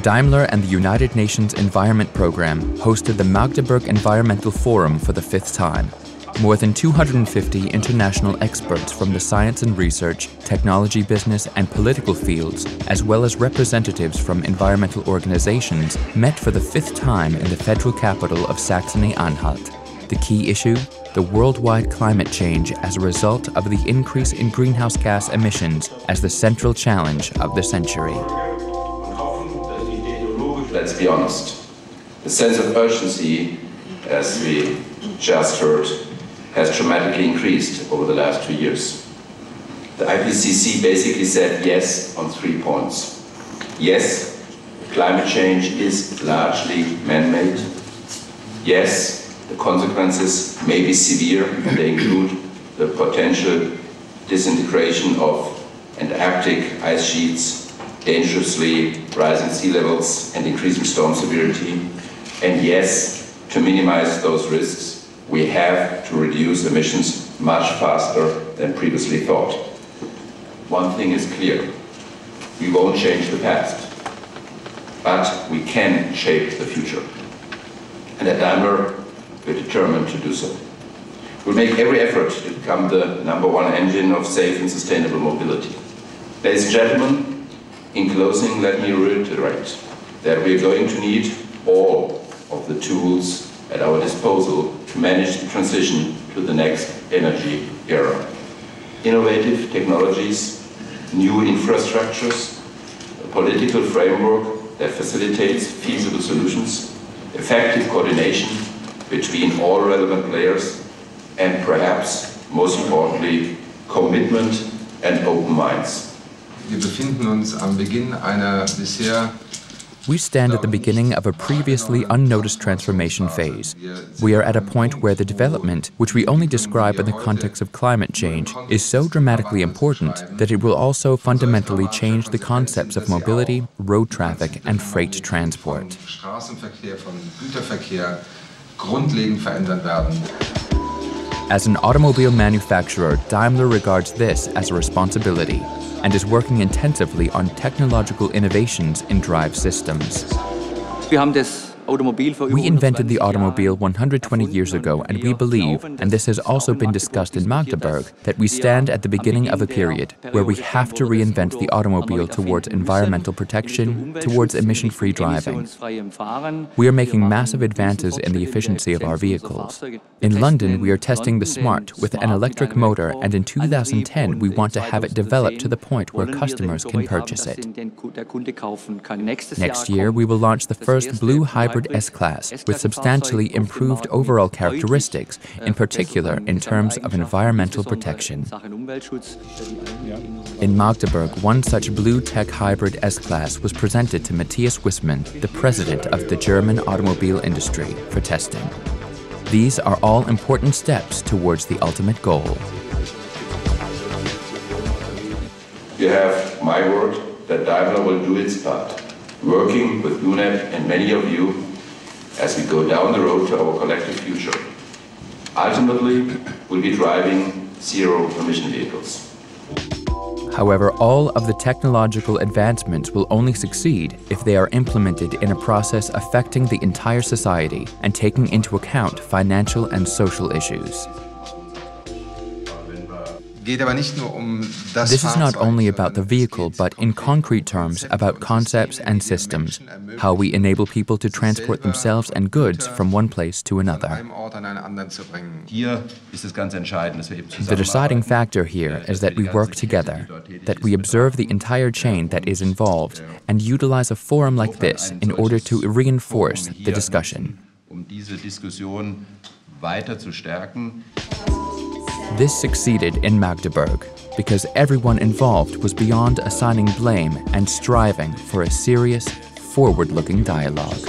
Daimler and the United Nations Environment Program hosted the Magdeburg Environmental Forum for the 5th time. More than 250 international experts from the science and research, technology business and political fields, as well as representatives from environmental organizations, met for the 5th time in the federal capital of Saxony-Anhalt. The key issue? The worldwide climate change as a result of the increase in greenhouse gas emissions as the central challenge of the century. Let's be honest. The sense of urgency, as we just heard, has dramatically increased over the last 2 years. The IPCC basically said yes on 3 points. Yes, climate change is largely man-made. Yes, the consequences may be severe, and they include the potential disintegration of Antarctic ice sheets, dangerously rising sea levels and increasing storm severity. And yes, to minimize those risks, we have to reduce emissions much faster than previously thought. One thing is clear: we won't change the past, but we can shape the future. And at Daimler, we're determined to do so. We'll make every effort to become the #1 engine of safe and sustainable mobility. Ladies and gentlemen, in closing, let me reiterate that we're going to need all of the tools at our disposal to manage the transition to the next energy era. Innovative technologies, new infrastructures, a political framework that facilitates feasible solutions, effective coordination between all relevant players, and perhaps, most importantly, commitment and open minds. Wir befinden uns am Beginn einer bisher We stand at the beginning of a previously unnoticed transformation phase. We are at a point where the development, which we only describe in the context of climate change, is so dramatically important that it will also fundamentally change the concepts of mobility, road traffic, and freight transport. Straßenverkehr, von Güterverkehr grundlegend verändert werden. As an automobile manufacturer, Daimler regards this as a responsibility and is working intensively on technological innovations in drive systems. We invented the automobile 120 years ago, and we believe, and this has also been discussed in Magdeburg, that we stand at the beginning of a period where we have to reinvent the automobile towards environmental protection, towards emission-free driving. We are making massive advances in the efficiency of our vehicles. In London, we are testing the Smart with an electric motor, and in 2010 we want to have it developed to the point where customers can purchase it. Next year, we will launch the first blue hybrid S-Class with substantially improved overall characteristics, in particular in terms of environmental protection. In Magdeburg, one such blue tech hybrid S-Class was presented to Matthias Wissmann, the president of the German automobile industry, for testing. These are all important steps towards the ultimate goal. You have my word that Daimler will do its part, working with UNEP and many of you as we go down the road to our collective future. Ultimately, we'll be driving zero-emission vehicles. However, all of the technological advancements will only succeed if they are implemented in a process affecting the entire society and taking into account financial and social issues. This is not only about the vehicle, but in concrete terms about concepts and systems, how we enable people to transport themselves and goods from one place to another. The deciding factor here is that we work together, that we observe the entire chain that is involved, and utilize a forum like this in order to reinforce the discussion. This succeeded in Magdeburg because everyone involved was beyond assigning blame and striving for a serious, forward-looking dialogue.